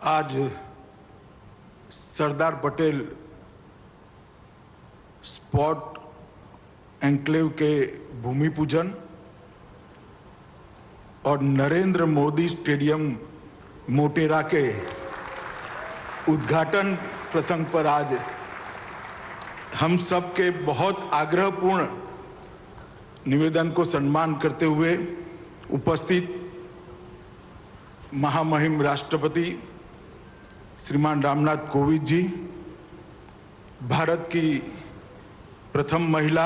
आज Sardar Patel sport enclave के भूमि पूजन और नरेंद्र मोदी स्टेडियम मोटेरा के उद्घाटन प्रसंग पर आज हम सब के बहुत आग्रहपूर्ण निवेदन को सम्मान करते हुए उपस्थित महामहिम राष्ट्रपति श्रीमान रामनाथ कोविंद जी, भारत की प्रथम महिला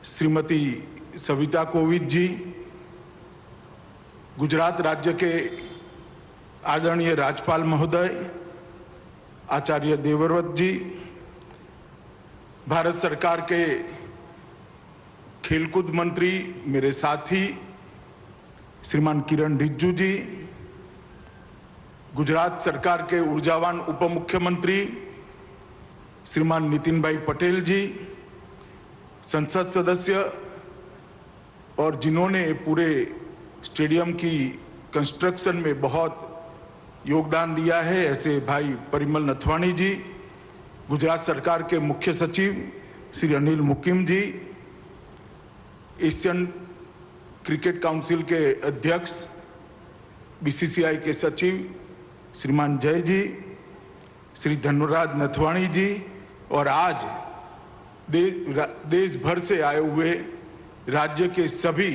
श्रीमती सविता कोविंद जी, गुजरात राज्य के आदरणीय राज्यपाल महोदय आचार्य देवव्रत जी, भारत सरकार के खेलकूद मंत्री मेरे साथी श्रीमान किरण रिजिजू जी, गुजरात सरकार के ऊर्जावान उप मुख्यमंत्री श्रीमान नितिन भाई पटेल जी, संसद सदस्य और जिन्होंने पूरे स्टेडियम की कंस्ट्रक्शन में बहुत योगदान दिया है, ऐसे भाई परिमल नथवाणी जी, गुजरात सरकार के मुख्य सचिव श्री अनिल मुकिम जी, एशियन क्रिकेट काउंसिल के अध्यक्ष बीसीसीआई के सचिव श्रीमान जय जी, श्री धनुराज नथवाणी जी और आज देश भर से आए हुए राज्य के सभी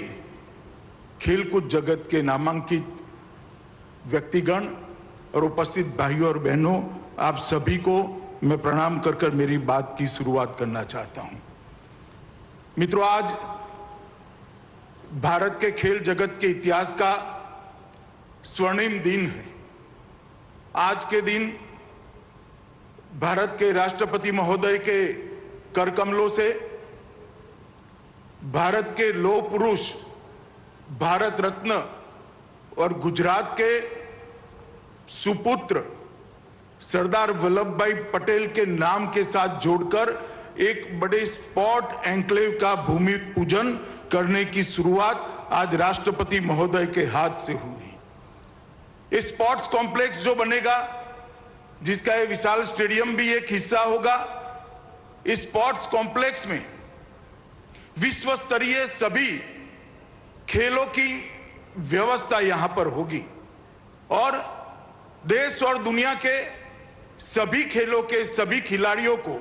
खेलकूद जगत के नामांकित व्यक्तिगण और उपस्थित भाइयों और बहनों, आप सभी को मैं प्रणाम कर मेरी बात की शुरुआत करना चाहता हूं। मित्रों, आज भारत के खेल जगत के इतिहास का स्वर्णिम दिन है। आज के दिन भारत के राष्ट्रपति महोदय के कर कमलों से भारत के लौह पुरुष, भारत रत्न और गुजरात के सुपुत्र सरदार वल्लभ भाई पटेल के नाम के साथ जोड़कर एक बड़े स्पोर्ट एन्क्लेव का भूमि पूजन करने की शुरुआत आज राष्ट्रपति महोदय के हाथ से हुई। स्पोर्ट्स कॉम्प्लेक्स जो बनेगा, जिसका ये विशाल स्टेडियम भी एक हिस्सा होगा, इस स्पोर्ट्स कॉम्प्लेक्स में विश्व स्तरीय सभी खेलों की व्यवस्था यहां पर होगी और देश और दुनिया के सभी खेलों के सभी खिलाड़ियों को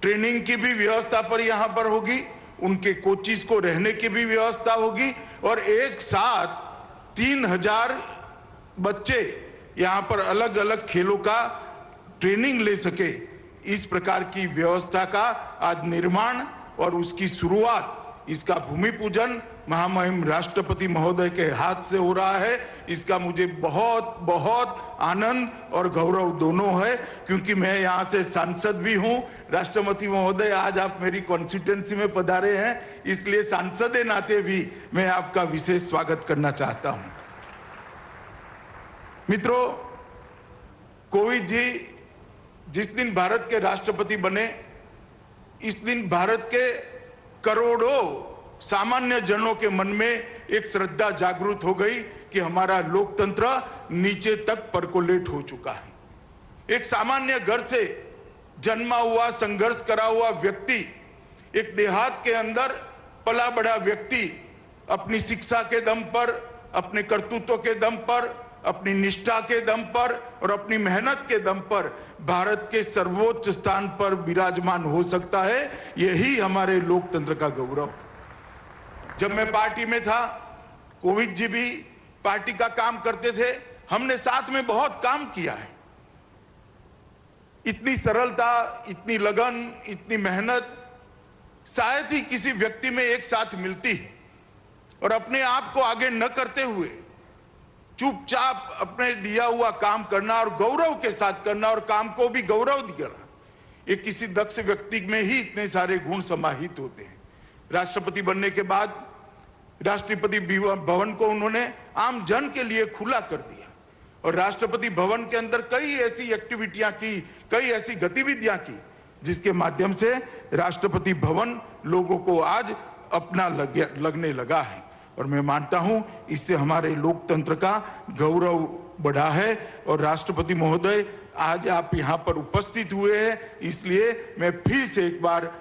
ट्रेनिंग की भी व्यवस्था पर यहां पर होगी, उनके कोचिज को रहने की भी व्यवस्था होगी और एक साथ 3000 बच्चे यहां पर अलग अलग खेलों का ट्रेनिंग ले सके, इस प्रकार की व्यवस्था का आज निर्माण और उसकी शुरुआत, इसका भूमि पूजन महामहिम राष्ट्रपति महोदय के हाथ से हो रहा है। इसका मुझे बहुत बहुत आनंद और गौरव दोनों है, क्योंकि मैं यहां से सांसद भी हूं। राष्ट्रपति महोदय, आज आप मेरी कॉन्स्टिट्यूएंसी में पधारे हैं, इसलिए सांसद के नाते भी मैं आपका विशेष स्वागत करना चाहता हूं। मित्रों, कोविंद जी जिस दिन भारत के राष्ट्रपति बने, इस दिन भारत के करोड़ों सामान्य जनों के मन में एक श्रद्धा जागृत हो गई कि हमारा लोकतंत्र नीचे तक परकोलेट हो चुका है। एक सामान्य घर से जन्मा हुआ, संघर्ष करा हुआ व्यक्ति, एक देहात के अंदर पला बड़ा व्यक्ति अपनी शिक्षा के दम पर, अपने कर्तृत्व के दम पर, अपनी निष्ठा के दम पर और अपनी मेहनत के दम पर भारत के सर्वोच्च स्थान पर विराजमान हो सकता है। यही हमारे लोकतंत्र का गौरव। जब मैं पार्टी में था, कोविंद जी भी पार्टी का काम करते थे, हमने साथ में बहुत काम किया है। इतनी सरलता, इतनी लगन, इतनी मेहनत शायद ही किसी व्यक्ति में एक साथ मिलती है। और अपने आप को आगे न करते हुए चुपचाप अपने दिया हुआ काम करना और गौरव के साथ करना और काम को भी गौरव देना, ये किसी दक्ष व्यक्ति में ही इतने सारे गुण समाहित होते हैं। राष्ट्रपति बनने के बाद राष्ट्रपति भवन को उन्होंने आम जन के लिए खुला कर दिया और राष्ट्रपति भवन के अंदर कई ऐसी एक्टिविटियां की, कई ऐसी गतिविधियां की, जिसके माध्यम से राष्ट्रपति भवन लोगों को आज अपना लगने लगा है। और मैं मानता हूं इससे हमारे लोकतंत्र का गौरव बढ़ा है। और राष्ट्रपति महोदय, आज आप यहां पर उपस्थित हुए हैं, इसलिए मैं फिर से एक बार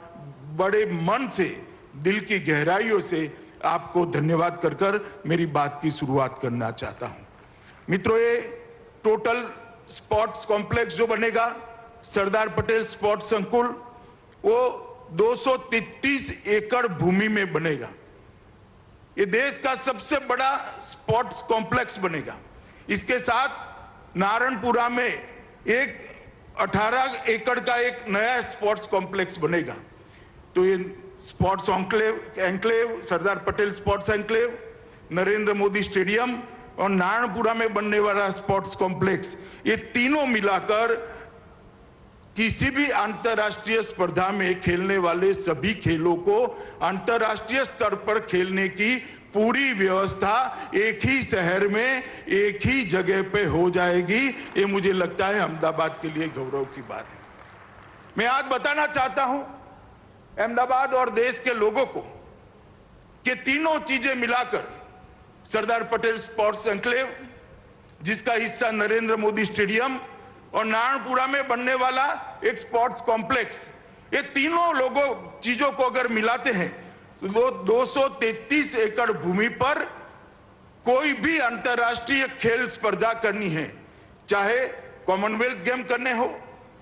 बड़े मन से, दिल की गहराइयों से आपको धन्यवाद कर मेरी बात की शुरुआत करना चाहता हूं। मित्रों, ये टोटल स्पोर्ट्स कॉम्प्लेक्स जो बनेगा, सरदार पटेल स्पोर्ट्स संकुल, वो 233 एकड़ भूमि में बनेगा। ये देश का सबसे बड़ा स्पोर्ट्स कॉम्प्लेक्स बनेगा। इसके साथ नारायणपुरा में एक 18 एकड़ का एक नया स्पोर्ट्स कॉम्प्लेक्स बनेगा। तो ये sports enclave, Sardar Patel sports enclave, Narendra Modi stadium और नारायणपुरा में बनने वाला स्पोर्ट्स कॉम्प्लेक्स, ये तीनों मिलाकर किसी भी अंतर्राष्ट्रीय स्पर्धा में खेलने वाले सभी खेलों को अंतर्राष्ट्रीय स्तर पर खेलने की पूरी व्यवस्था एक ही शहर में, एक ही जगह पे हो जाएगी। ये मुझे लगता है अहमदाबाद के लिए गौरव की बात है। मैं आज बताना चाहता हूं अहमदाबाद और देश के लोगों को कि तीनों चीजें मिलाकर सरदार पटेल स्पोर्ट्स एन्क्लेव, जिसका हिस्सा नरेंद्र मोदी स्टेडियम और नारायणपुरा में बनने वाला एक स्पोर्ट्स कॉम्प्लेक्स, ये तीनों चीजों को अगर मिलाते हैं तो 233 एकड़ भूमि पर कोई भी अंतर्राष्ट्रीय खेल स्पर्धा करनी है, चाहे कॉमनवेल्थ गेम करने हो,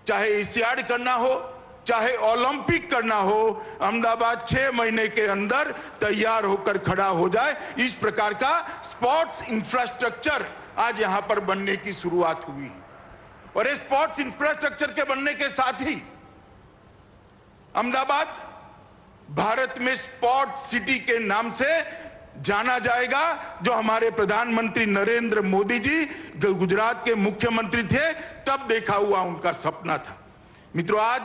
चाहे एशियाड करना हो, चाहे ओलंपिक करना हो, अहमदाबाद 6 महीने के अंदर तैयार होकर खड़ा हो जाए। इस प्रकार का स्पोर्ट्स इंफ्रास्ट्रक्चर आज यहां पर बनने की शुरुआत हुई है। और इस स्पोर्ट्स इंफ्रास्ट्रक्चर के बनने के साथ ही अहमदाबाद भारत में स्पोर्ट्स सिटी के नाम से जाना जाएगा, जो हमारे प्रधानमंत्री नरेंद्र मोदी जी गुजरात के मुख्यमंत्री थे तब देखा हुआ उनका सपना था। मित्रों, आज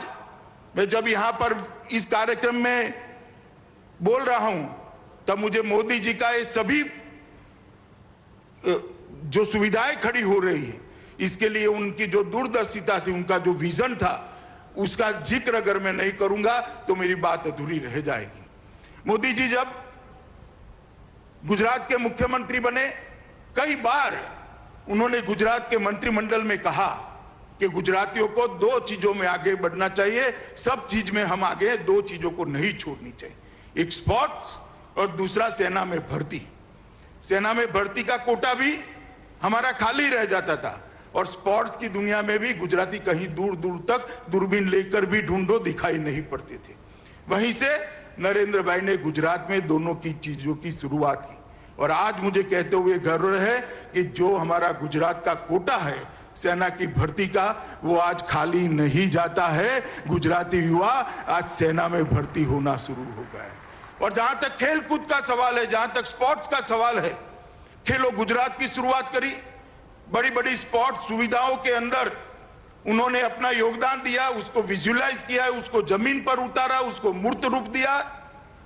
मैं जब यहां पर इस कार्यक्रम में बोल रहा हूं तब मुझे मोदी जी का ये सभी जो सुविधाएं खड़ी हो रही है, इसके लिए उनकी जो दूरदर्शिता थी, उनका जो विजन था, उसका जिक्र अगर मैं नहीं करूंगा तो मेरी बात अधूरी रह जाएगी। मोदी जी जब गुजरात के मुख्यमंत्री बने, कई बार उन्होंने गुजरात के मंत्रिमंडल में कहा कि गुजरातियों को 2 चीजों में आगे बढ़ना चाहिए, सब चीज में हम आगे, 2 चीजों को नहीं छोड़नी चाहिए, एक स्पोर्ट्स और दूसरा सेना में भर्ती। सेना में भर्ती का कोटा भी हमारा खाली रह जाता था और स्पोर्ट्स की दुनिया में भी गुजराती कहीं दूर दूर तक दूरबीन लेकर भी ढूंढो दिखाई नहीं पड़ते थे। वहीं से नरेंद्र भाई ने गुजरात में दोनों की चीजों की शुरुआत की और आज मुझे कहते हुए गर्व है कि जो हमारा गुजरात का कोटा है सेना की भर्ती का, वो आज खाली नहीं जाता है। गुजराती युवा आज सेना में भर्ती होना शुरू हो गया है। और जहां तक खेल कूद का सवाल है, जहां तक स्पोर्ट्स का सवाल है, खेलो गुजरात की शुरुआत करी, बड़ी बड़ी स्पोर्ट्स सुविधाओं के अंदर उन्होंने अपना योगदान दिया, उसको विजुअलाइज किया, उसको जमीन पर उतारा, उसको मूर्त रूप दिया।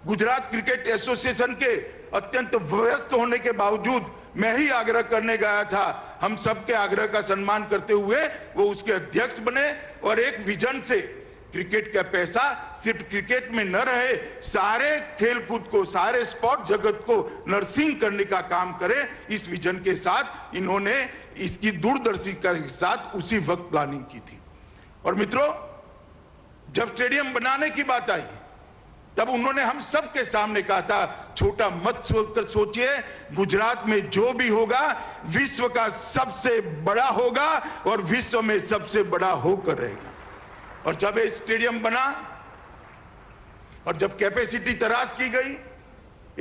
गुजरात क्रिकेट एसोसिएशन के अत्यंत व्यस्त होने के बावजूद मैं ही आग्रह करने गया था, हम सबके आग्रह का सम्मान करते हुए वो उसके अध्यक्ष बने और एक विजन से क्रिकेट का पैसा सिर्फ क्रिकेट में न रहे, सारे खेलकूद को, सारे स्पोर्ट जगत को नर्सिंग करने का काम करें। इस विजन के साथ इन्होंने इसकी दूरदर्शिता के साथ उसी वक्त प्लानिंग की थी। और मित्रों, जब स्टेडियम बनाने की बात आई तब उन्होंने हम सबके सामने कहा था, छोटा मत सोचकर सोचिए, गुजरात में जो भी होगा विश्व का सबसे बड़ा होगा और विश्व में सबसे बड़ा होकर रहेगा। और जब ये स्टेडियम बना और जब कैपेसिटी तराश की गई,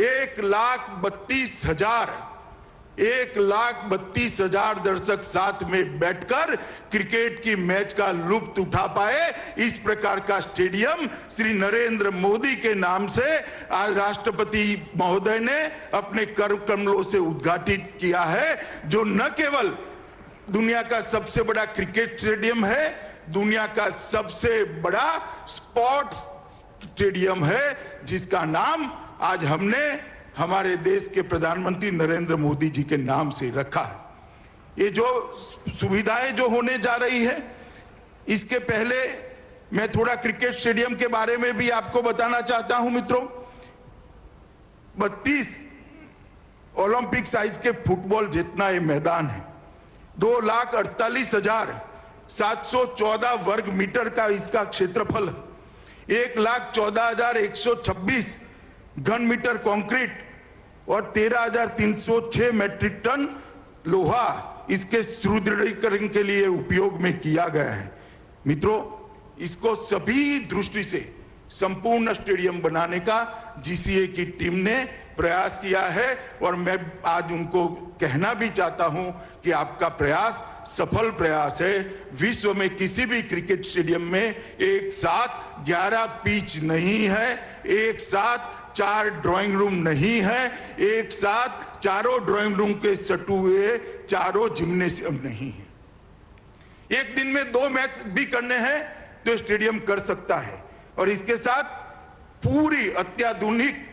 1,32,000 दर्शक साथ में बैठकर क्रिकेट की मैच का लुत्फ उठा पाए, इस प्रकार का स्टेडियम श्री नरेंद्र मोदी के नाम से आज राष्ट्रपति महोदय ने अपने कर कमलों से उद्घाटित किया है, जो न केवल दुनिया का सबसे बड़ा क्रिकेट स्टेडियम है, दुनिया का सबसे बड़ा स्पोर्ट्स स्टेडियम है, जिसका नाम आज हमने हमारे देश के प्रधानमंत्री नरेंद्र मोदी जी के नाम से रखा है। ये जो सुविधाएं जो होने जा रही है, इसके पहले मैं थोड़ा क्रिकेट स्टेडियम के बारे में भी आपको बताना चाहता हूं। मित्रों, 32 ओलंपिक साइज के फुटबॉल जितना ये मैदान है। 2,48,714 वर्ग मीटर का इसका क्षेत्रफल है। 1,14,126 घन मीटर कंक्रीट और 13,306 मैट्रिक टन लोहा इसके सुदृढ़ीकरण के लिए उपयोग में किया गया है। मित्रों, इसको सभी दृष्टि से संपूर्ण स्टेडियम बनाने का जीसीए की टीम ने प्रयास किया है और मैं आज उनको कहना भी चाहता हूं कि आपका प्रयास सफल प्रयास है। विश्व में किसी भी क्रिकेट स्टेडियम में एक साथ 11 पिच नहीं है, एक साथ 4 ड्राइंग रूम नहीं है, एक साथ चारों ड्राइंग रूम के सटू हुए चारों जिम्नेशियम नहीं है। एक दिन में 2 मैच भी करने हैं तो स्टेडियम कर सकता है और इसके साथ पूरी अत्याधुनिक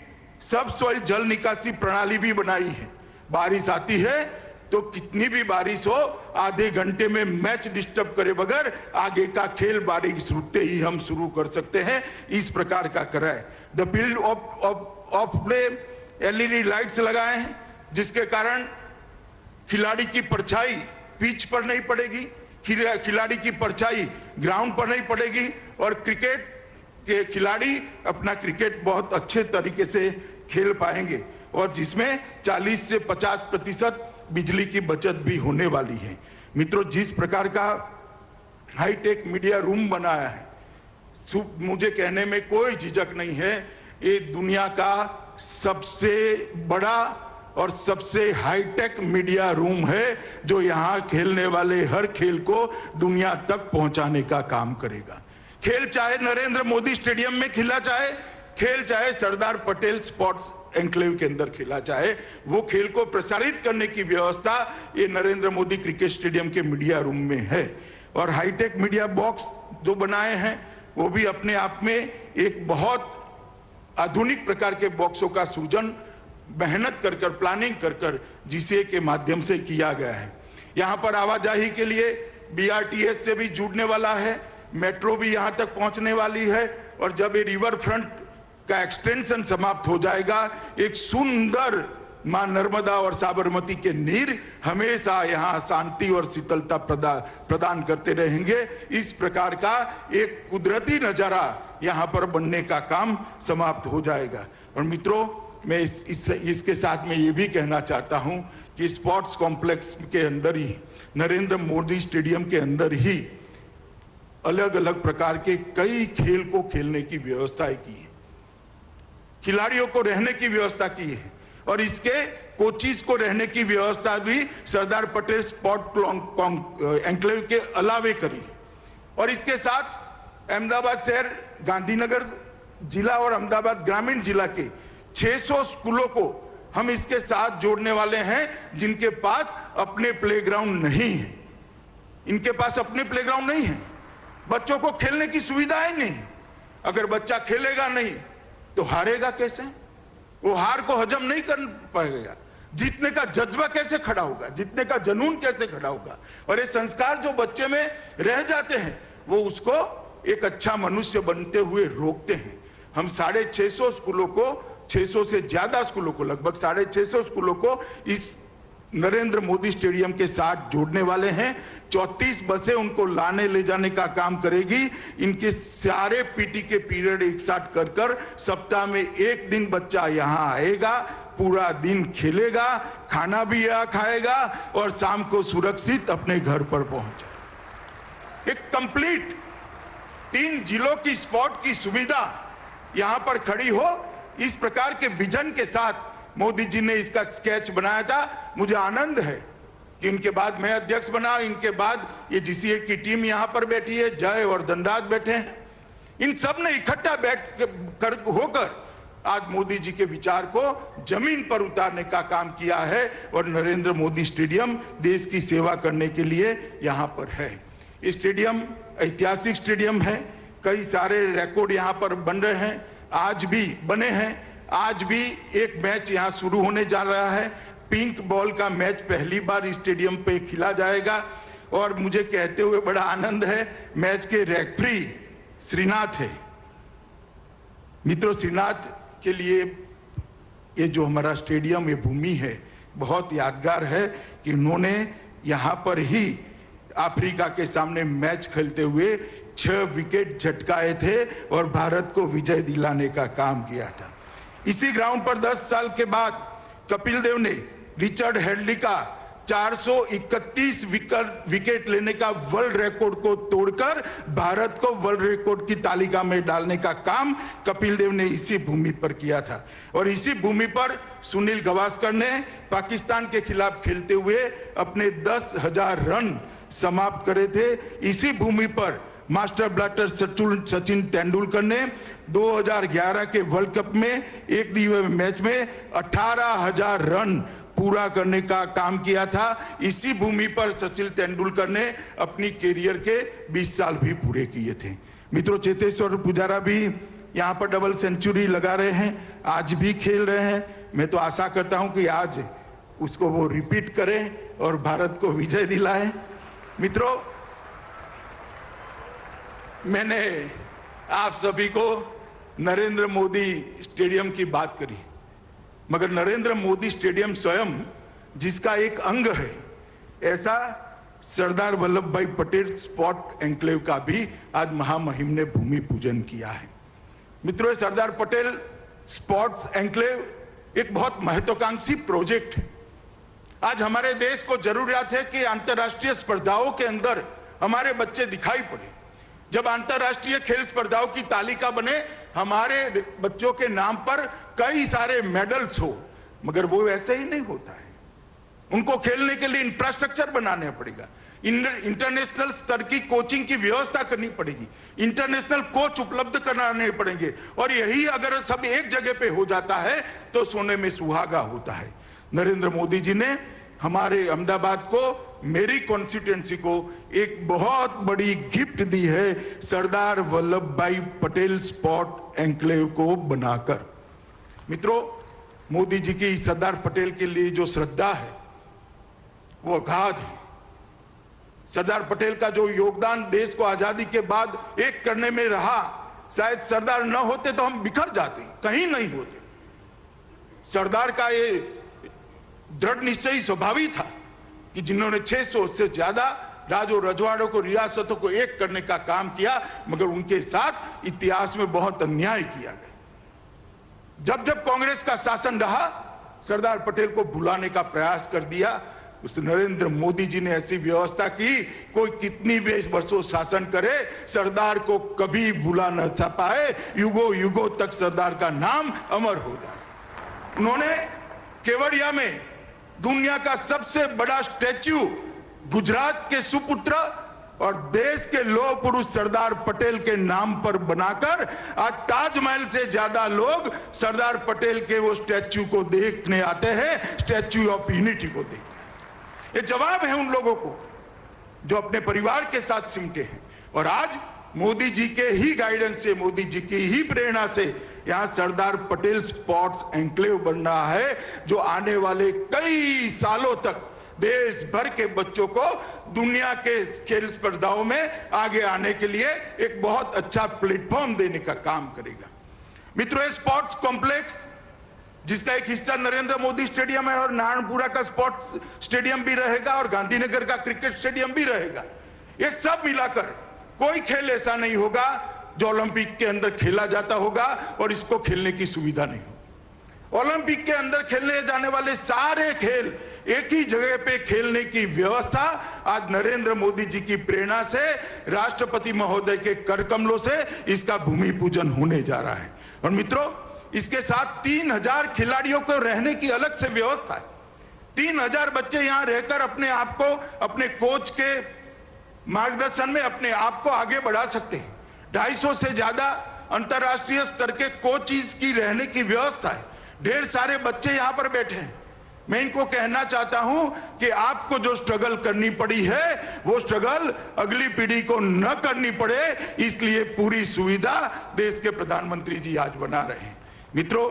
सब सॉइल जल निकासी प्रणाली भी बनाई है। बारिश आती है तो कितनी भी बारिश हो, आधे घंटे में मैच डिस्टर्ब करे बगैर आगे का खेल बारिश रुकते ही हम शुरू कर सकते हैं। इस प्रकार का करा है। The field of play LED lights लगाए हैं जिसके कारण खिलाड़ी की परछाई पिच पर नहीं पड़ेगी, खिलाड़ी की परछाई ग्राउंड पर नहीं पड़ेगी और क्रिकेट के खिलाड़ी अपना क्रिकेट बहुत अच्छे तरीके से खेल पाएंगे और जिसमें 40 से 50% बिजली की बचत भी होने वाली है। मित्रों, जिस प्रकार का हाईटेक मीडिया रूम बनाया है, मुझे कहने में कोई झिझक नहीं है, ये दुनिया का सबसे बड़ा और सबसे हाईटेक मीडिया रूम है जो यहाँ खेलने वाले हर खेल को दुनिया तक पहुंचाने का काम करेगा। खेल चाहे नरेंद्र मोदी स्टेडियम में खेला चाहे, खेल चाहे सरदार पटेल स्पोर्ट्स एन्क्लेव के अंदर खेला चाहे, वो खेल को प्रसारित करने की व्यवस्था ये नरेंद्र मोदी क्रिकेट स्टेडियम के मीडिया रूम में है। और हाईटेक मीडिया बॉक्स जो बनाए हैं वो भी अपने आप में एक बहुत आधुनिक प्रकार के बॉक्सों का सृजन मेहनत कर कर प्लानिंग कर कर जीसीए के माध्यम से किया गया है। यहाँ पर आवाजाही के लिए बीआरटीएस से भी जुड़ने वाला है, मेट्रो भी यहाँ तक पहुँचने वाली है और जब ये रिवर फ्रंट का एक्सटेंशन समाप्त हो जाएगा, एक सुंदर मां नर्मदा और साबरमती के नीर हमेशा यहाँ शांति और शीतलता प्रदान करते रहेंगे। इस प्रकार का एक कुदरती नजारा यहाँ पर बनने का काम समाप्त हो जाएगा। और मित्रों, मैं इसके साथ में ये भी कहना चाहता हूँ कि स्पोर्ट्स कॉम्प्लेक्स के अंदर ही, नरेंद्र मोदी स्टेडियम के अंदर ही अलग अलग प्रकार के कई खेल को खेलने की व्यवस्था की है, खिलाड़ियों को रहने की व्यवस्था की है और इसके कोचिज को रहने की व्यवस्था भी सरदार पटेल स्पोर्ट एन्क्लेव के अलावे करी। और इसके साथ अहमदाबाद शहर, गांधीनगर जिला और अहमदाबाद ग्रामीण जिला के 600 स्कूलों को हम इसके साथ जोड़ने वाले हैं जिनके पास अपने प्लेग्राउंड नहीं है। इनके पास अपने प्लेग्राउंड नहीं है, बच्चों को खेलने की सुविधा ही नहीं। अगर बच्चा खेलेगा नहीं तो हारेगा कैसे? वो हार को हजम नहीं कर पाएगा। जीतने का जज्बा कैसे खड़ा होगा, जीतने का जुनून कैसे खड़ा होगा? और ये संस्कार जो बच्चे में रह जाते हैं वो उसको एक अच्छा मनुष्य बनते हुए रोकते हैं। हम 650 स्कूलों को, 600 से ज्यादा स्कूलों को, लगभग 650 स्कूलों को इस नरेंद्र मोदी स्टेडियम के साथ जोड़ने वाले हैं। 34 बसें उनको लाने ले जाने का काम करेगी। इनके सारे पीटी के पीरियड एक साथ कर कर सप्ताह में एक दिन बच्चा यहाँ आएगा, पूरा दिन खेलेगा, खाना भी यहाँ खाएगा और शाम को सुरक्षित अपने घर पर पहुंच जाए। एक कंप्लीट 3 जिलों की स्पोर्ट की सुविधा यहाँ पर खड़ी हो, इस प्रकार के विजन के साथ मोदी जी ने इसका स्केच बनाया था। मुझे आनंद है कि इनके बाद मैं अध्यक्ष बना, इनके बाद ये जीसीए की टीम यहाँ पर बैठी है, जय और धनराज बैठे हैं। इन सब ने इकट्ठा बैठ कर होकर आज मोदी जी के विचार को जमीन पर उतारने का काम किया है और नरेंद्र मोदी स्टेडियम देश की सेवा करने के लिए यहाँ पर है। स्टेडियम ऐतिहासिक स्टेडियम है, कई सारे रिकॉर्ड यहाँ पर बन रहे हैं, आज भी बने हैं। आज भी एक मैच यहाँ शुरू होने जा रहा है। पिंक बॉल का मैच पहली बार स्टेडियम पे खेला जाएगा और मुझे कहते हुए बड़ा आनंद है, मैच के रेफरी श्रीनाथ है। मित्रों, श्रीनाथ के लिए ये जो हमारा स्टेडियम, ये भूमि है, बहुत यादगार है कि उन्होंने यहाँ पर ही अफ्रीका के सामने मैच खेलते हुए 6 विकेट झटकाए थे और भारत को विजय दिलाने का काम किया था। इसी ग्राउंड पर 10 साल के बाद कपिल देव ने रिचर्ड हेडली का 431 विकेट लेने का वर्ल्ड रिकॉर्ड को तोड़कर भारत को वर्ल्ड रिकॉर्ड की तालिका में डालने का काम कपिल देव ने इसी भूमि पर किया था। और इसी भूमि पर सुनील गावस्कर ने पाकिस्तान के खिलाफ खेलते हुए अपने 10,000 रन समाप्त करे थे। इसी भूमि पर मास्टर ब्लास्टर सचिन तेंदुलकर ने 2011 के वर्ल्ड कप में एक दिवसीय मैच में 18,000 रन पूरा करने का काम किया था। इसी भूमि पर सचिन तेंदुलकर ने अपनी कैरियर के 20 साल भी पूरे किए थे। मित्रों, चेतेश्वर पुजारा भी यहाँ पर डबल सेंचुरी लगा रहे हैं, आज भी खेल रहे हैं। मैं तो आशा करता हूं कि आज उसको वो रिपीट करें और भारत को विजय दिलाएं। मित्रों, मैंने आप सभी को नरेंद्र मोदी स्टेडियम की बात करी, मगर नरेंद्र मोदी स्टेडियम स्वयं जिसका एक अंग है, ऐसा सरदार वल्लभ भाई पटेल स्पोर्ट एन्क्लेव का भी आज महामहिम ने भूमि पूजन किया है। मित्रों, सरदार पटेल स्पोर्ट्स एन्क्लेव एक बहुत महत्वाकांक्षी प्रोजेक्ट है। आज हमारे देश को जरूरत है कि अंतर्राष्ट्रीय स्पर्धाओं के अंदर हमारे बच्चे दिखाई पड़े। जब अंतर्राष्ट्रीय खेल स्पर्धाओं की तालिका बने, हमारे बच्चों के नाम पर कई सारे मेडल्स हो, मगर वो ऐसे ही नहीं होता है। उनको खेलने के लिए इंफ्रास्ट्रक्चर बनाना पड़ेगा, इंटरनेशनल स्तर की कोचिंग की व्यवस्था करनी पड़ेगी, इंटरनेशनल कोच उपलब्ध कराने पड़ेंगे। और यही अगर सब एक जगह पे हो जाता है तो सोने में सुहागा होता है। नरेंद्र मोदी जी ने हमारे अहमदाबाद को, मेरी कॉन्स्टिट्यूएंसी को एक बहुत बड़ी गिफ्ट दी है सरदार वल्लभ भाई पटेल स्पोर्ट एन्क्लेव को बनाकर। मित्रों, मोदी जी की सरदार पटेल के लिए जो श्रद्धा है वो अगाध है। सरदार पटेल का जो योगदान देश को आजादी के बाद एक करने में रहा, शायद सरदार न होते तो हम बिखर जाते, कहीं नहीं होते। सरदार का ये दृढ़ निश्चयी स्वभावी था कि जिन्होंने 600 से ज्यादा राजों रजवाड़ों को, रियासतों को एक करने का काम किया, मगर उनके साथ इतिहास में बहुत अन्याय किया गया। जब जब कांग्रेस का शासन रहा, सरदार पटेल को भुलाने का प्रयास कर दिया। उस नरेंद्र मोदी जी ने ऐसी व्यवस्था की, कोई कितनी वर्षों शासन करे, सरदार को कभी भुला न पाए, युगों युगों तक सरदार का नाम अमर हो जाए। उन्होंने केवड़िया में दुनिया का सबसे बड़ा स्टैच्यू गुजरात के सुपुत्र और देश के लौह पुरुष सरदार पटेल के नाम पर बनाकर आज ताजमहल से ज्यादा लोग सरदार पटेल के वो स्टैच्यू को देखने आते हैं, स्टैच्यू ऑफ यूनिटी को देखते हैं। ये जवाब है उन लोगों को जो अपने परिवार के साथ सिमटे हैं। और आज मोदी जी के ही गाइडेंस से, मोदी जी की ही प्रेरणा से यहाँ सरदार पटेल स्पोर्ट्स एन्क्लेव बन रहा है, जो आने वाले कई सालों तक देश भर के बच्चों को दुनिया के खेल स्पर्धाओं में आगे आने के लिए एक बहुत अच्छा प्लेटफॉर्म देने का काम करेगा। मित्रों, स्पोर्ट्स कॉम्प्लेक्स जिसका एक हिस्सा नरेंद्र मोदी स्टेडियम है और नारायणपुरा का स्पोर्ट्स स्टेडियम भी रहेगा और गांधीनगर का क्रिकेट स्टेडियम भी रहेगा। ये सब मिलाकर कोई खेल ऐसा नहीं होगा जो ओलंपिक के अंदर खेला जाता होगा और इसको खेलने की सुविधा नहीं होगी। ओलंपिक के अंदर खेलने जाने वाले सारे खेल एक ही जगह पे खेलने की व्यवस्था आज नरेंद्र मोदी जी की प्रेरणा से, राष्ट्रपति महोदय के कर कमलों से इसका भूमि पूजन होने जा रहा है। और मित्रों, इसके साथ 3,000 खिलाड़ियों को रहने की अलग से व्यवस्था है। 3,000 बच्चे यहाँ रहकर अपने आप को, अपने कोच के मार्गदर्शन में अपने आप को आगे बढ़ा सकते हैं। 250 से ज्यादा अंतरराष्ट्रीय स्तर के कोचेस की रहने की व्यवस्था है। ढेर सारे बच्चे यहाँ पर बैठे हैं। मैं इनको कहना चाहता हूं कि आपको जो स्ट्रगल करनी पड़ी है वो स्ट्रगल अगली पीढ़ी को न करनी पड़े, इसलिए पूरी सुविधा देश के प्रधानमंत्री जी आज बना रहे हैं। मित्रों,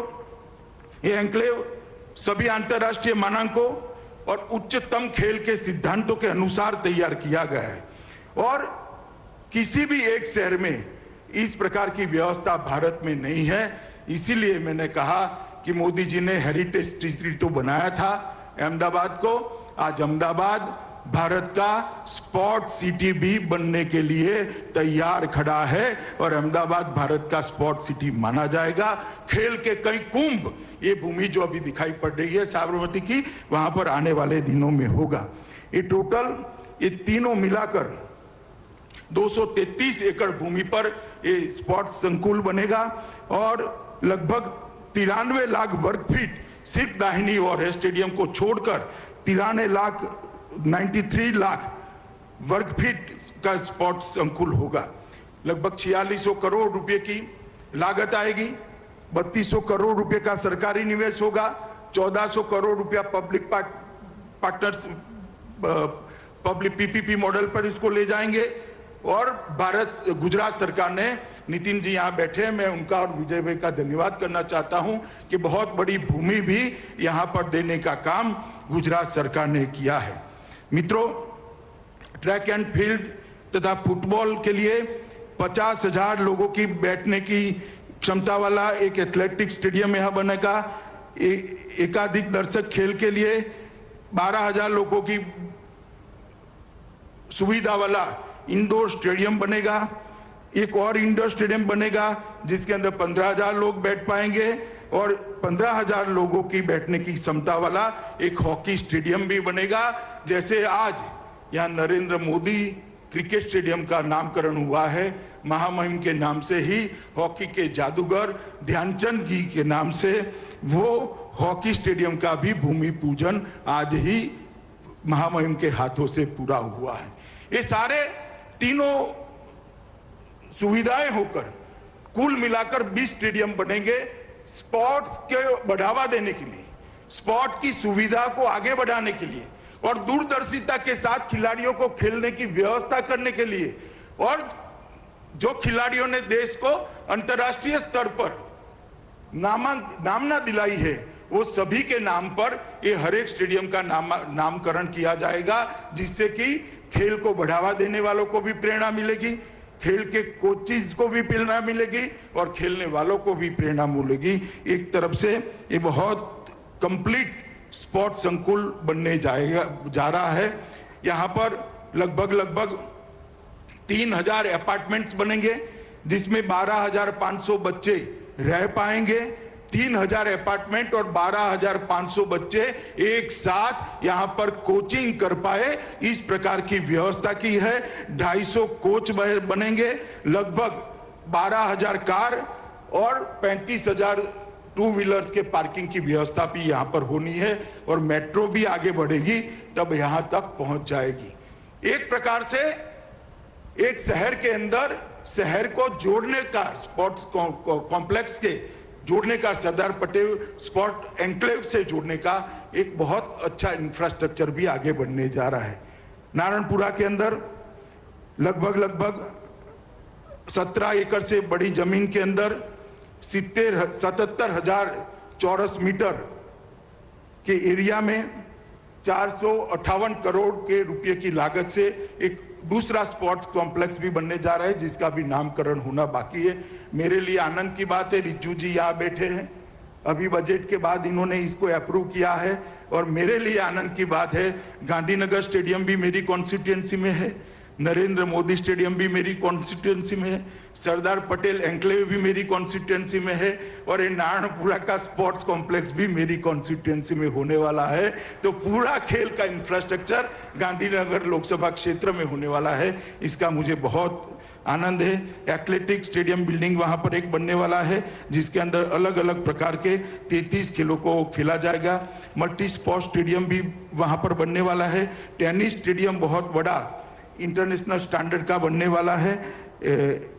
ये एन्क्लेव सभी अंतरराष्ट्रीय मानकों और उच्चतम खेल के सिद्धांतों के अनुसार तैयार किया गया है और किसी भी एक शहर में इस प्रकार की व्यवस्था भारत में नहीं है। इसीलिए मैंने कहा कि मोदी जी ने हेरिटेज सिटी तो बनाया था, अहमदाबाद को। आज अहमदाबाद भारत का स्पोर्ट सिटी भी बनने के लिए तैयार खड़ा है और अहमदाबाद भारत का स्पोर्ट सिटी माना जाएगा। खेल के कई कुंभ, ये भूमि जो अभी दिखाई पड़ रही है साबरमती की, वहां पर आने वाले दिनों में होगा। ये टोटल ये तीनों मिलाकर 233 एकड़ भूमि पर ये स्पोर्ट्स संकुल बनेगा और लगभग 93 लाख वर्ग फीट सिर्फ दाहिनी ओर है स्टेडियम को छोड़कर 93 लाख वर्ग फीट का स्पोर्ट्स संकुल होगा। लगभग 4600 करोड़ रुपए की लागत आएगी, 3200 करोड़ रुपए का सरकारी निवेश होगा, 1400 करोड़ रुपया public partners public PPP model पर इसको ले जाएंगे। और गुजरात सरकार ने, नितिन जी यहाँ बैठे हैं, मैं उनका और विजय भाई का धन्यवाद करना चाहता हूं कि बहुत बड़ी भूमि भी यहाँ पर देने का काम गुजरात सरकार ने किया है। मित्रों, ट्रैक एंड फील्ड तथा फुटबॉल के लिए 50,000 लोगों की बैठने की क्षमता वाला एक एथलेटिक स्टेडियम यहाँ बनेगा। एकाधिक दर्शक खेल के लिए 12,000 लोगों की सुविधा वाला इंडोर स्टेडियम बनेगा। एक और इंडोर स्टेडियम बनेगा जिसके अंदर 15,000 लोग बैठ पाएंगे और 15,000 लोगों की बैठने की क्षमता वाला एक हॉकी स्टेडियम भी बनेगा। जैसे आज यहाँ नरेंद्र मोदी क्रिकेट स्टेडियम का नामकरण हुआ है, महामहिम के नाम से ही हॉकी के जादूगर ध्यानचंद जी के नाम से वो हॉकी स्टेडियम का भी भूमि पूजन आज ही महामहिम के हाथों से पूरा हुआ है। ये सारे तीनों सुविधाएं होकर कुल मिलाकर 20 स्टेडियम बनेंगे स्पोर्ट्स के बढ़ावा देने के लिए, स्पोर्ट की सुविधा को आगे बढ़ाने के लिए और दूरदर्शिता के साथ खिलाड़ियों को खेलने की व्यवस्था करने के लिए। और जो खिलाड़ियों ने देश को अंतर्राष्ट्रीय स्तर पर नामना दिलाई है, वो सभी के नाम पर ये हर एक स्टेडियम का नामकरण किया जाएगा, जिससे कि खेल को बढ़ावा देने वालों को भी प्रेरणा मिलेगी, खेल के कोचिज को भी प्रेरणा मिलेगी और खेलने वालों को भी प्रेरणा मिलेगी। एक तरफ से ये बहुत कंप्लीट स्पोर्ट संकुल बनने जा रहा है। यहाँ पर लगभग 3,000 अपार्टमेंट्स बनेंगे जिसमें 12,500 बच्चे रह पाएंगे। 3,000 अपार्टमेंट और 12,500 बच्चे एक साथ यहाँ पर कोचिंग कर पाए, इस प्रकार की व्यवस्था की है। 250 कोच बनेंगे, लगभग 12,000 कार और 35,000 टू व्हीलर्स के पार्किंग की व्यवस्था भी यहाँ पर होनी है और मेट्रो भी आगे बढ़ेगी तब यहाँ तक पहुंच जाएगी। एक प्रकार से एक शहर के अंदर शहर को जोड़ने का, स्पोर्ट्स कॉम्प्लेक्स के जोड़ने का, सरदार पटेल स्पोर्ट एन्क्लेव से जोड़ने का एक बहुत अच्छा इंफ्रास्ट्रक्चर भी आगे बढ़ने जा रहा है। नारायणपुरा के अंदर लगभग 17 एकड़ से बड़ी जमीन के अंदर 77,000 चौरस मीटर के एरिया में 458 करोड़ के रुपए की लागत से एक दूसरा स्पोर्ट्स कॉम्प्लेक्स भी बनने जा रहा है, जिसका भी नामकरण होना बाकी है। मेरे लिए आनंद की बात है, रिज्जू जी यहाँ बैठे हैं, अभी बजट के बाद इन्होंने इसको अप्रूव किया है। और मेरे लिए आनंद की बात है, गांधीनगर स्टेडियम भी मेरी कॉन्स्टिट्यूएंसी में है, नरेंद्र मोदी स्टेडियम भी मेरी कॉन्स्टिट्यूएंसी में है, सरदार पटेल एन्क्लेव भी मेरी कॉन्स्टिट्यूएंसी में है और ये नारायणपुरा का स्पोर्ट्स कॉम्प्लेक्स भी मेरी कॉन्स्टिट्यूएंसी में होने वाला है। तो पूरा खेल का इंफ्रास्ट्रक्चर गांधीनगर लोकसभा क्षेत्र में होने वाला है, इसका मुझे बहुत आनंद है। एथलेटिक स्टेडियम बिल्डिंग वहां पर एक बनने वाला है, जिसके अंदर अलग अलग प्रकार के 33 खेलों को खेला जाएगा। मल्टी स्पोर्ट स्टेडियम भी वहां पर बनने वाला है। टेनिस स्टेडियम बहुत बड़ा इंटरनेशनल स्टैंडर्ड का बनने वाला है।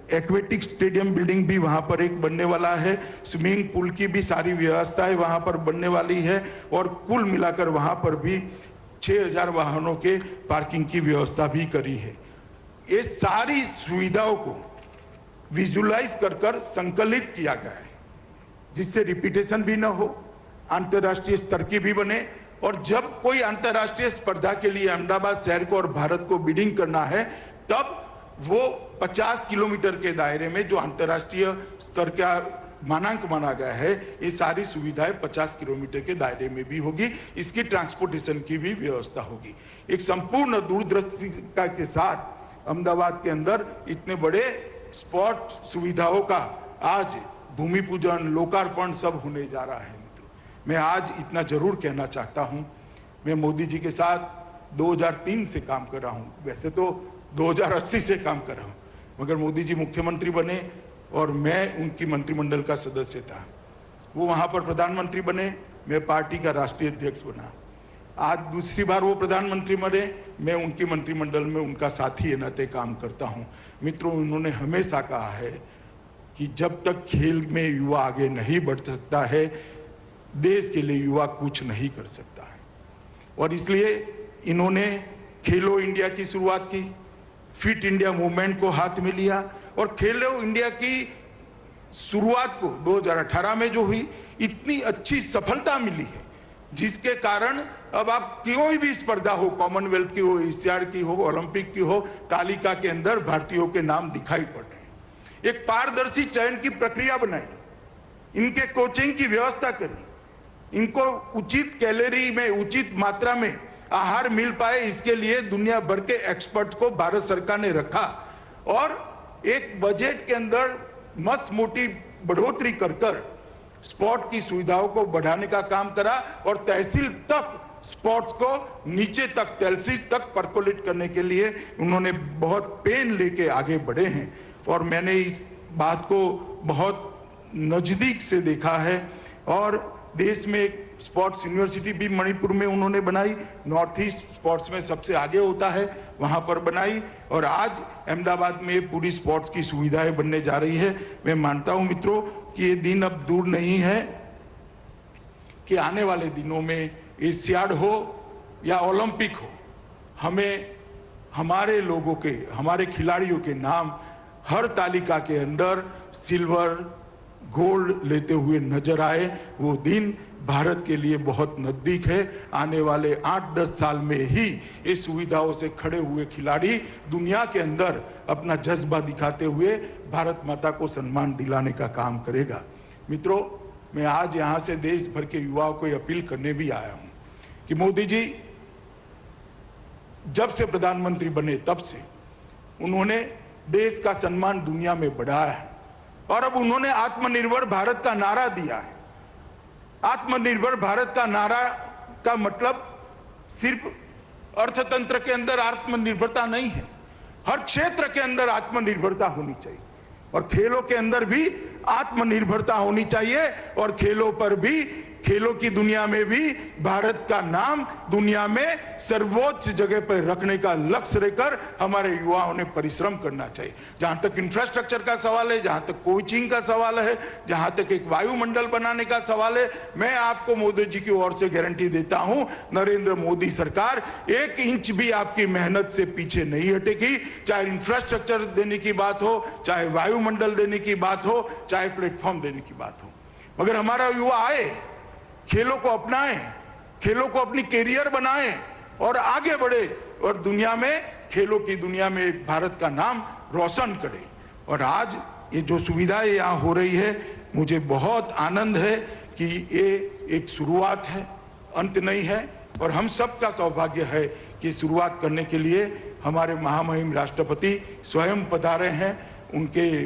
एक्वेटिक स्टेडियम बिल्डिंग भी वहां पर एक बनने वाला है। स्विमिंग पूल की भी सारी व्यवस्थाएं वहां पर बनने वाली है और कुल मिलाकर वहां पर भी 6,000 वाहनों के पार्किंग की व्यवस्था भी करी है। ये सारी सुविधाओं को विजुलाइज कर संकलित किया गया है, जिससे रिपीटेशन भी न हो, अंतर्राष्ट्रीय स्तर की भी बने। और जब कोई अंतर्राष्ट्रीय स्पर्धा के लिए अहमदाबाद शहर को और भारत को बिडिंग करना है, तब वो 50 किलोमीटर के दायरे में जो अंतर्राष्ट्रीय स्तर का मानांक माना गया है, ये सारी सुविधाएं 50 किलोमीटर के दायरे में भी होगी। इसकी ट्रांसपोर्टेशन की भी व्यवस्था होगी। एक संपूर्ण दूरदर्शिता के साथ अहमदाबाद के अंदर इतने बड़े स्पोर्ट सुविधाओं का आज भूमि पूजन, लोकार्पण सब होने जा रहा है। मित्रों, मैं आज इतना जरूर कहना चाहता हूं, मैं मोदी जी के साथ 2003 से काम कर रहा हूं, वैसे तो 2080 से काम कर रहा हूं, मगर मोदी जी मुख्यमंत्री बने और मैं उनकी मंत्रिमंडल का सदस्य था। वो वहां पर प्रधानमंत्री बने, मैं पार्टी का राष्ट्रीय अध्यक्ष बना। आज दूसरी बार वो प्रधानमंत्री बने, मैं उनकी मंत्रिमंडल में उनका साथी नाते काम करता हूं। मित्रों, उन्होंने हमेशा कहा है कि जब तक खेल में युवा आगे नहीं बढ़ सकता है, देश के लिए युवा कुछ नहीं कर सकता है। और इसलिए इन्होंने खेलो इंडिया की शुरुआत की, फिट इंडिया मूवमेंट को हाथ में लिया और खेलो इंडिया की शुरुआत को 2018 में जो हुई, इतनी अच्छी सफलता मिली है जिसके कारण अब आप कोई भी स्पर्धा हो, कॉमनवेल्थ की हो, एशियाड की हो, ओलंपिक की हो, तालिका के अंदर भारतीयों के नाम दिखाई पड़ रहे हैं। एक पारदर्शी चयन की प्रक्रिया बनाई, इनके कोचिंग की व्यवस्था करी, इनको उचित कैलोरी में, उचित मात्रा में आहार मिल पाए, इसके लिए दुनिया भर के एक्सपर्ट को भारत सरकार ने रखा और एक बजट के अंदर मस्त मोटी बढ़ोतरी कर स्पोर्ट की सुविधाओं को बढ़ाने का काम करा और तहसील तक स्पोर्ट्स को नीचे तक, तहसील तक परकोलेट करने के लिए उन्होंने बहुत पेन लेके आगे बढ़े हैं। और मैंने इस बात को बहुत नजदीक से देखा है और देश में एक स्पोर्ट्स यूनिवर्सिटी भी मणिपुर में उन्होंने बनाई, नॉर्थ ईस्ट स्पोर्ट्स में सबसे आगे होता है, वहां पर बनाई और आज अहमदाबाद में पूरी स्पोर्ट्स की सुविधाएं बनने जा रही है। मैं मानता हूं मित्रों कि ये दिन अब दूर नहीं है कि आने वाले दिनों में एशियाड हो या ओलंपिक हो, हमें हमारे लोगों के, हमारे खिलाड़ियों के नाम हर तालिका के अंदर सिल्वर, गोल्ड लेते हुए नजर आए। वो दिन भारत के लिए बहुत नजदीक है। आने वाले 8-10 साल में ही इस सुविधाओं से खड़े हुए खिलाड़ी दुनिया के अंदर अपना जज्बा दिखाते हुए भारत माता को सम्मान दिलाने का काम करेगा। मित्रों, मैं आज यहाँ से देश भर के युवाओं को अपील करने भी आया हूँ कि मोदी जी जब से प्रधानमंत्री बने तब से उन्होंने देश का सम्मान दुनिया में बढ़ाया है और अब उन्होंने आत्मनिर्भर भारत का नारा दिया है। आत्मनिर्भर भारत का नारा का मतलब सिर्फ अर्थतंत्र के अंदर आत्मनिर्भरता नहीं है, हर क्षेत्र के अंदर आत्मनिर्भरता होनी चाहिए और खेलों के अंदर भी आत्मनिर्भरता होनी चाहिए और खेलों पर भी, खेलों की दुनिया में भी भारत का नाम दुनिया में सर्वोच्च जगह पर रखने का लक्ष्य लेकर हमारे युवाओं ने परिश्रम करना चाहिए। जहां तक इंफ्रास्ट्रक्चर का सवाल है, जहां तक कोचिंग का सवाल है, जहां तक एक वायुमंडल बनाने का सवाल है, मैं आपको मोदी जी की ओर से गारंटी देता हूं, नरेंद्र मोदी सरकार 1 इंच भी आपकी मेहनत से पीछे नहीं हटेगी। चाहे इंफ्रास्ट्रक्चर देने की बात हो, चाहे वायुमंडल देने की बात हो, चाहे प्लेटफॉर्म देने की बात हो, मगर हमारा युवा आए, खेलों को अपनाएं, खेलों को अपनी कैरियर बनाएं और आगे बढ़े और दुनिया में, खेलों की दुनिया में भारत का नाम रोशन करें। और आज ये जो सुविधाएं यहाँ हो रही है, मुझे बहुत आनंद है कि ये एक शुरुआत है, अंत नहीं है और हम सबका सौभाग्य है कि शुरुआत करने के लिए हमारे महामहिम राष्ट्रपति स्वयं पधारे हैं। उनके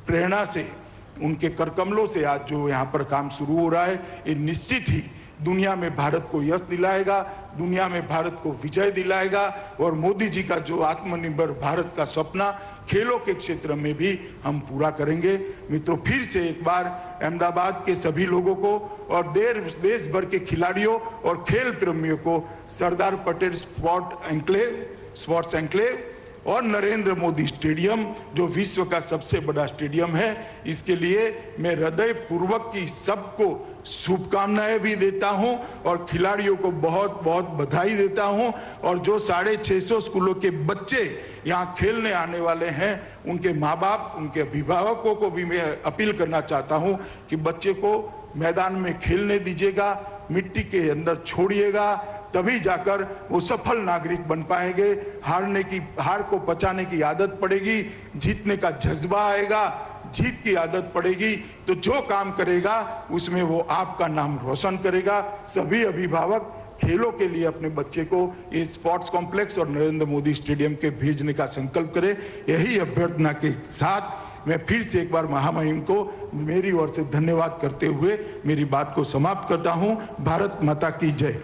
प्रेरणा से, उनके करकमलों से आज जो यहाँ पर काम शुरू हो रहा है, ये निश्चित ही दुनिया में भारत को यश दिलाएगा, दुनिया में भारत को विजय दिलाएगा और मोदी जी का जो आत्मनिर्भर भारत का सपना खेलों के क्षेत्र में भी हम पूरा करेंगे। मित्रों, फिर से एक बार अहमदाबाद के सभी लोगों को और देश भर के खिलाड़ियों और खेल प्रेमियों को सरदार पटेल स्पोर्ट्स एन्क्लेव और नरेंद्र मोदी स्टेडियम, जो विश्व का सबसे बड़ा स्टेडियम है, इसके लिए मैं हृदय पूर्वक की सबको शुभकामनाएं भी देता हूं और खिलाड़ियों को बहुत बहुत बधाई देता हूं। और जो 650 स्कूलों के बच्चे यहां खेलने आने वाले हैं, उनके माँ बाप, उनके अभिभावकों को भी मैं अपील करना चाहता हूं कि बच्चे को मैदान में खेलने दीजिएगा, मिट्टी के अंदर छोड़िएगा, तभी जाकर वो सफल नागरिक बन पाएंगे। हार को पचाने की आदत पड़ेगी, जीतने का जज्बा आएगा, जीत की आदत पड़ेगी तो जो काम करेगा उसमें वो आपका नाम रोशन करेगा। सभी अभिभावक खेलों के लिए अपने बच्चे को ये स्पोर्ट्स कॉम्प्लेक्स और नरेंद्र मोदी स्टेडियम के भेजने का संकल्प करें। यही अभ्यर्थना के साथ मैं फिर से एक बार महामहिम को मेरी ओर से धन्यवाद करते हुए मेरी बात को समाप्त करता हूं। भारत माता की जय।